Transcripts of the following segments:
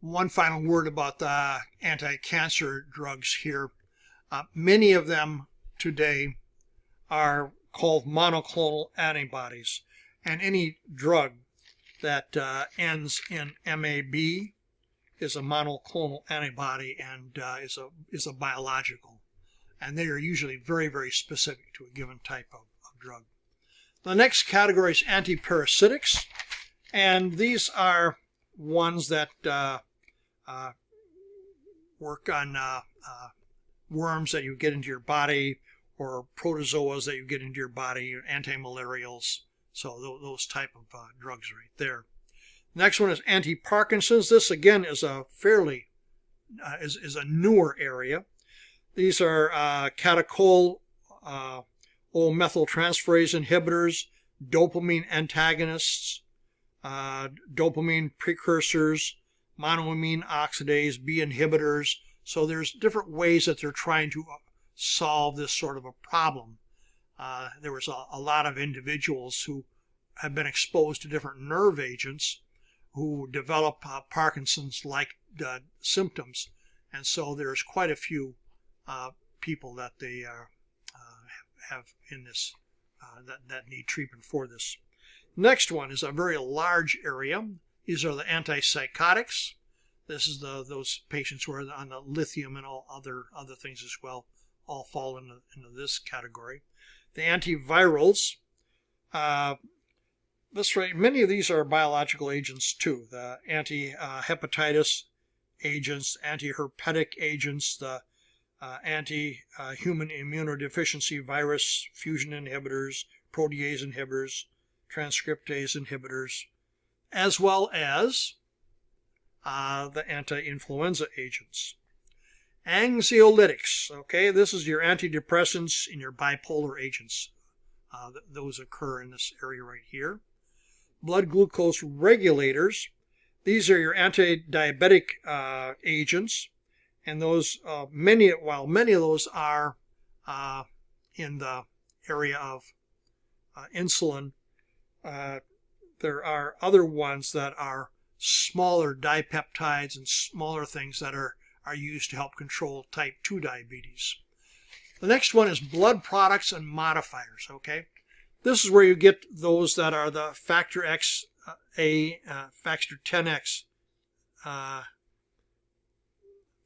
One final word about the anti-cancer drugs here. Many of them today are called monoclonal antibodies, and any drug that ends in MAB is a monoclonal antibody and is a biological, and they are usually very, very specific to a given type of drug. The next category is antiparasitics, and these are ones that work on worms that you get into your body, or protozoas that you get into your body, antimalarials, so those type of drugs right there. Next one is anti-Parkinson's. This again is a fairly is a newer area. These are catechol O-methyltransferase inhibitors, dopamine antagonists, dopamine precursors, monoamine oxidase, B inhibitors. So there's different ways that they're trying to solve this sort of a problem. There was a lot of individuals who have been exposed to different nerve agents who develop Parkinson's-like symptoms, and so there's quite a few people that they have in this that need treatment for this. Next one is a very large area. These are the antipsychotics. This is those patients who are on the lithium and all other things as well, all fall into this category. The antivirals. Many of these are biological agents too. The anti-hepatitis agents, anti-herpetic agents, the anti-human immunodeficiency virus fusion inhibitors, protease inhibitors, transcriptase inhibitors, as well as the anti-influenza agents. Anxiolytics, okay, this is your antidepressants and your bipolar agents. Those occur in this area right here. Blood glucose regulators, these are your anti-diabetic agents, and those many of those are in the area of insulin. There are other ones that are smaller dipeptides and smaller things that are used to help control type 2 diabetes. The next one is blood products and modifiers, okay? This is where you get those that are the factor factor 10X,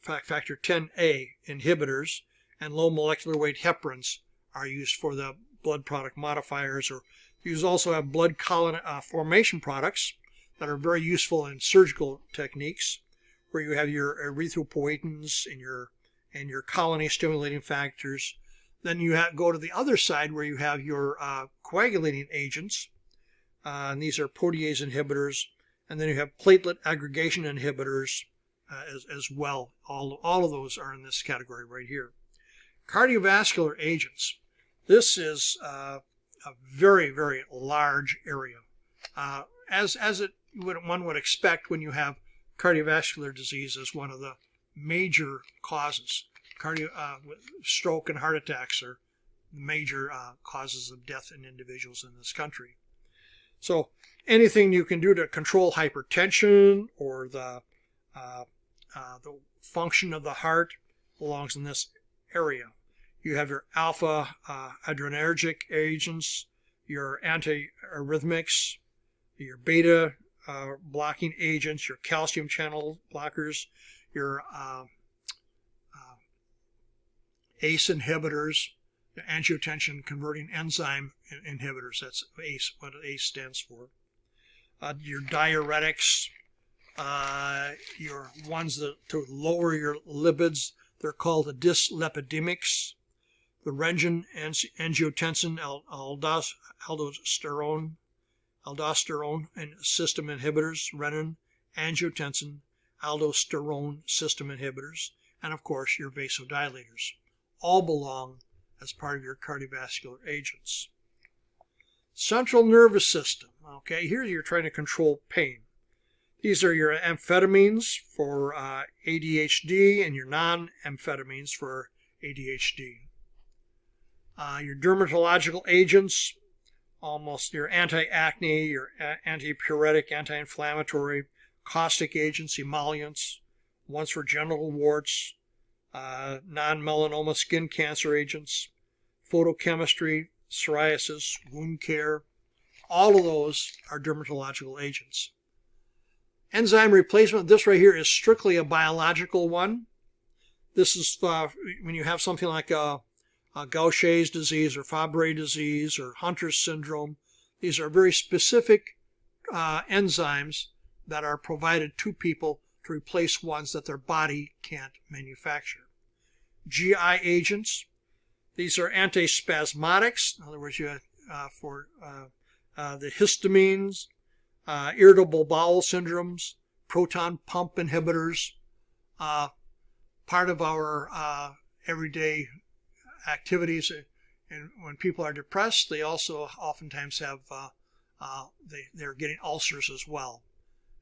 factor 10A inhibitors, and low molecular weight heparins are used for the blood product modifiers. Or you also have blood colony formation products that are very useful in surgical techniques, where you have your erythropoietins and your colony stimulating factors. Then you go to the other side where you have your coagulating agents, and these are protease inhibitors, and then you have platelet aggregation inhibitors as well. All of those are in this category right here. Cardiovascular agents. This is a very, very large area, as one would expect when you have cardiovascular disease as one of the major causes. Stroke and heart attacks are major causes of death in individuals in this country. So anything you can do to control hypertension or the function of the heart belongs in this area. You have your alpha adrenergic agents, your antiarrhythmics, your beta blocking agents, your calcium channel blockers, your ACE inhibitors, the angiotensin converting enzyme inhibitors. That's ACE, what ACE stands for. Your diuretics, your ones that to lower your lipids, they're called the dyslipidemics. The renin, angiotensin, aldosterone, and system inhibitors, renin, angiotensin, aldosterone system inhibitors, and of course your vasodilators. All belong as part of your cardiovascular agents. Central nervous system. Okay, here you're trying to control pain. These are your amphetamines for ADHD and your non-amphetamines for ADHD. Your dermatological agents, almost your anti-acne, your antipyretic, anti-inflammatory, caustic agents, emollients, ones for genital warts, non-melanoma skin cancer agents, photochemistry, psoriasis, wound care. All of those are dermatological agents. Enzyme replacement, this right here is strictly a biological one. This is when you have something like a Gaucher's disease or Fabry disease or Hunter's syndrome. These are very specific enzymes that are provided to people to replace ones that their body can't manufacture. GI agents, these are antispasmodics. In other words, you for the histamines, irritable bowel syndromes, proton pump inhibitors. Part of our everyday activities, and when people are depressed, they also oftentimes have they're getting ulcers as well,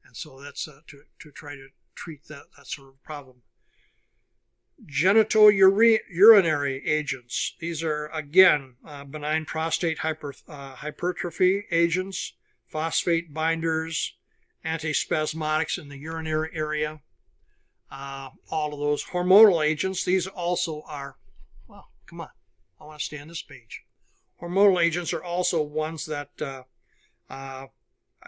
and so that's to try to treat that sort of problem. Genitourinary agents. These are again benign prostate hypertrophy agents, phosphate binders, antispasmodics in the urinary area. All of those hormonal agents. These also are, well, come on, I want to stay on this page. Hormonal agents are also ones that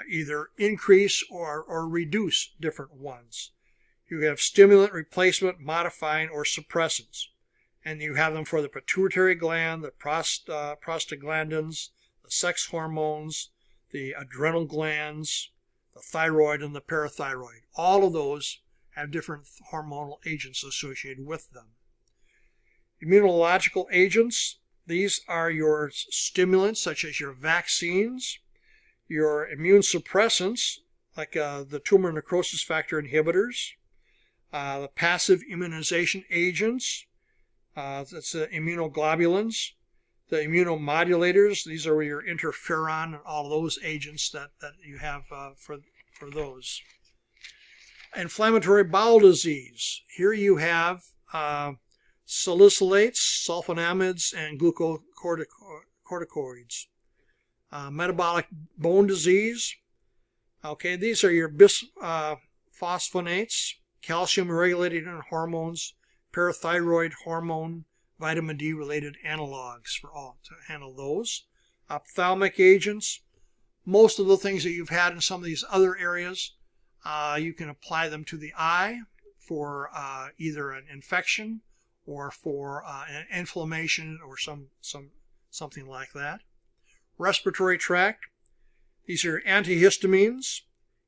either increase or reduce different ones. You have stimulant, replacement, modifying, or suppressants. And you have them for the pituitary gland, the prostaglandins, the sex hormones, the adrenal glands, the thyroid, and the parathyroid. All of those have different hormonal agents associated with them. Immunological agents, these are your stimulants such as your vaccines, your immune suppressants like the tumor necrosis factor inhibitors, the passive immunization agents, that's the immunoglobulins, the immunomodulators, these are your interferon and all those agents that you have for those. Inflammatory bowel disease. Here you have salicylates, sulfonamides, and glucocorticoids. Metabolic bone disease. Okay, these are your bisphosphonates, calcium-regulated hormones, parathyroid hormone, vitamin D-related analogs for all to handle those. Ophthalmic agents. Most of the things that you've had in some of these other areas, you can apply them to the eye for either an infection or for an inflammation or something like that. Respiratory tract. These are antihistamines,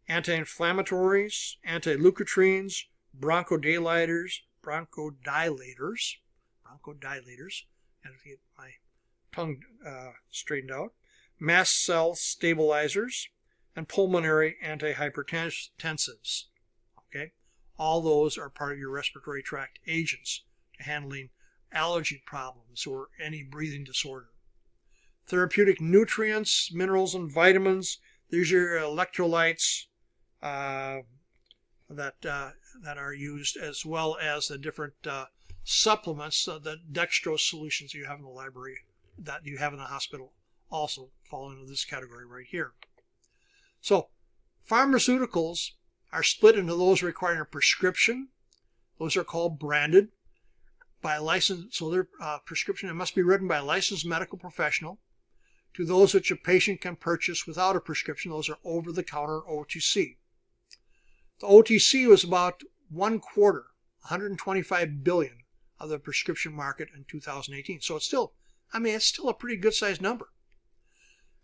anti-inflammatories, anti-leukotrienes, bronchodilators, and to get my tongue straightened out, mast cell stabilizers, and pulmonary antihypertensives. Okay, all those are part of your respiratory tract agents to handling allergy problems or any breathing disorder. Therapeutic nutrients, minerals, and vitamins. These are your electrolytes that are used, as well as the different supplements, the dextrose solutions you have in the library, that you have in the hospital, also fall into this category right here. So pharmaceuticals are split into those requiring a prescription. Those are called branded by a licensed, so their prescription, it must be written by a licensed medical professional. To those which a patient can purchase without a prescription, those are over-the-counter OTC. The OTC was about 1/4, 125 billion of the prescription market in 2018. So it's still, it's still a pretty good sized number.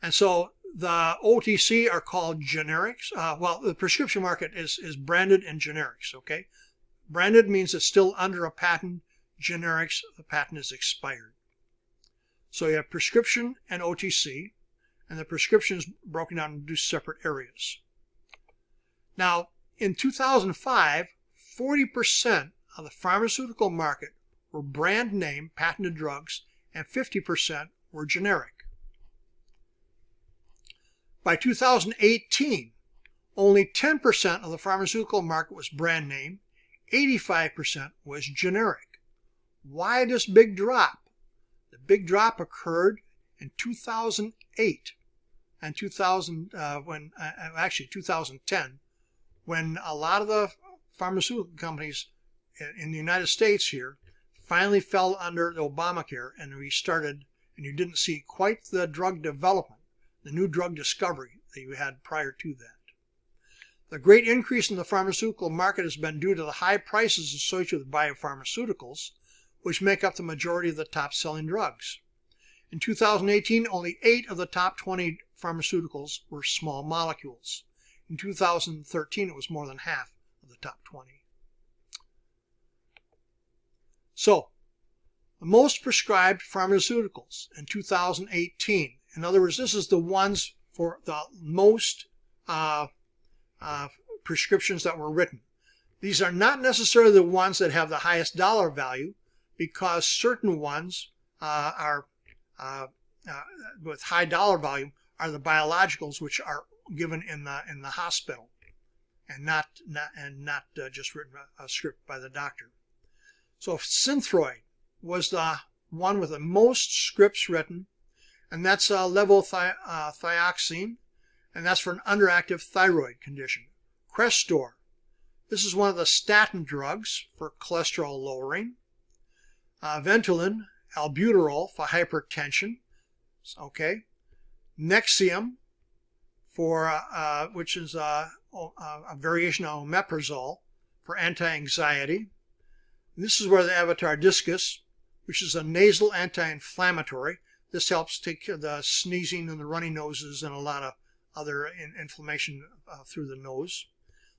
And so the OTC are called generics. The prescription market is branded and generics, okay? Branded means it's still under a patent. Generics, the patent is expired. So you have prescription and OTC, and the prescription is broken down into separate areas. Now, in 2005, 40% of the pharmaceutical market were brand name patented drugs, and 50% were generic. By 2018, only 10% of the pharmaceutical market was brand name, 85% was generic. Why this big drop? The big drop occurred in 2008 and 2010, when a lot of the pharmaceutical companies in the United States here finally fell under the Obamacare and restarted, and you didn't see quite the drug development, the new drug discovery that you had prior to that. The great increase in the pharmaceutical market has been due to the high prices associated with biopharmaceuticals, which make up the majority of the top-selling drugs. In 2018, only 8 of the top 20 pharmaceuticals were small molecules. In 2013, it was more than half of the top 20. So, the most prescribed pharmaceuticals in 2018, in other words, this is the ones for the most prescriptions that were written. These are not necessarily the ones that have the highest dollar value, because certain ones with high dollar volume are the biologicals, which are given in the hospital and not just written a script by the doctor. So Synthroid was the one with the most scripts written, and that's levothyroxine, and that's for an underactive thyroid condition. Crestor, this is one of the statin drugs for cholesterol lowering. Ventolin, albuterol for hypertension. Okay. Nexium, for which is a variation of omeprazole for anti-anxiety. This is where the Avatar Discus, which is a nasal anti-inflammatory. This helps take care of the sneezing and the runny noses and a lot of other inflammation through the nose.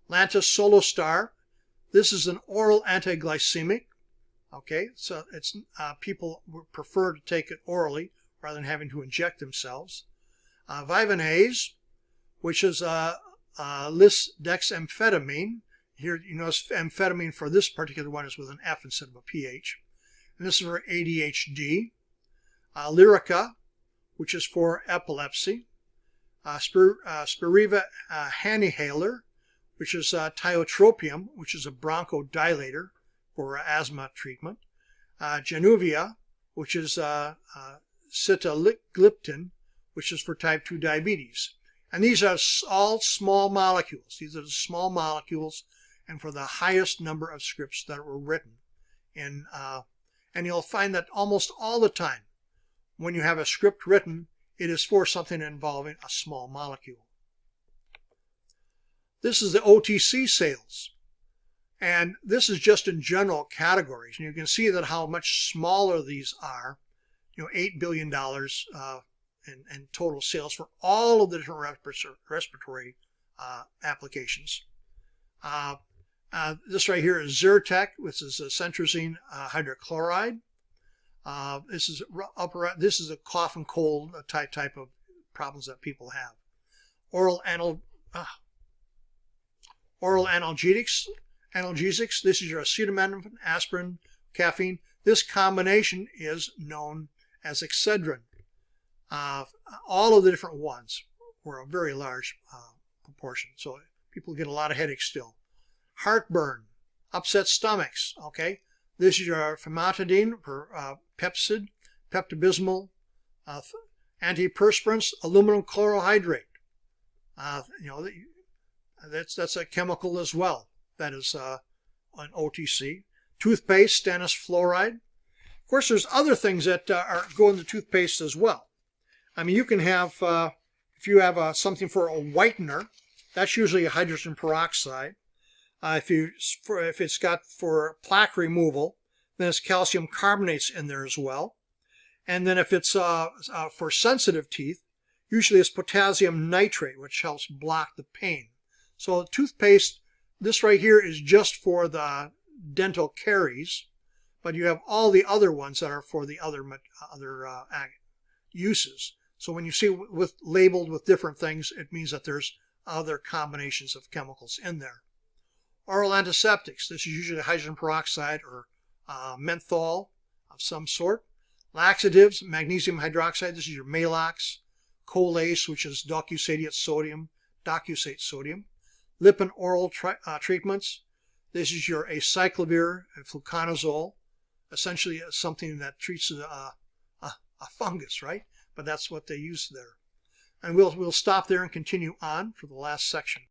Lantus Solostar, this is an oral anti-glycemic. Okay, so it's people would prefer to take it orally rather than having to inject themselves. Vivanase, which is lisdexamphetamine. Here, you notice amphetamine for this particular one is with an F instead of a PH. And this is for ADHD. Lyrica, which is for epilepsy. Spiriva Hanihaler, which is tiotropium, which is a bronchodilator for asthma treatment. Januvia, which is sitagliptin, which is for type 2 diabetes. And these are all small molecules. These are the small molecules and for the highest number of scripts that were written. And you'll find that almost all the time when you have a script written, it is for something involving a small molecule. This is the OTC sales. And this is just in general categories. And you can see that how much smaller these are. $8 billion in total sales for all of the different respiratory applications. This right here is Zyrtec, which is a centrazine hydrochloride. This is a cough and cold type of problems that people have. Oral analgesics. This is your acetaminophen, aspirin, caffeine. This combination is known as Excedrin. All of the different ones were a very large proportion, so people get a lot of headaches still. Heartburn, upset stomachs. Okay, this is your famotidine for Pepcid, Pepto-Bismol, antiperspirants, aluminum chlorohydrate. That's a chemical as well. That is an OTC. Toothpaste, stannous fluoride. Of course, there's other things that go in the toothpaste as well. I mean, you can have, if you have something for a whitener, that's usually a hydrogen peroxide. If it's got for plaque removal, then it's calcium carbonates in there as well. And then if it's for sensitive teeth, usually it's potassium nitrate, which helps block the pain. So toothpaste, this right here is just for the dental caries, but you have all the other ones that are for the other uses. So when you see labeled with different things, it means that there's other combinations of chemicals in there. Oral antiseptics, this is usually hydrogen peroxide or menthol of some sort. Laxatives, magnesium hydroxide, this is your Maalox. Colace, which is docusate sodium. Lip and oral treatments, this is your acyclovir and fluconazole, essentially something that treats a fungus, right? But that's what they use there. And we'll stop there and continue on for the last section.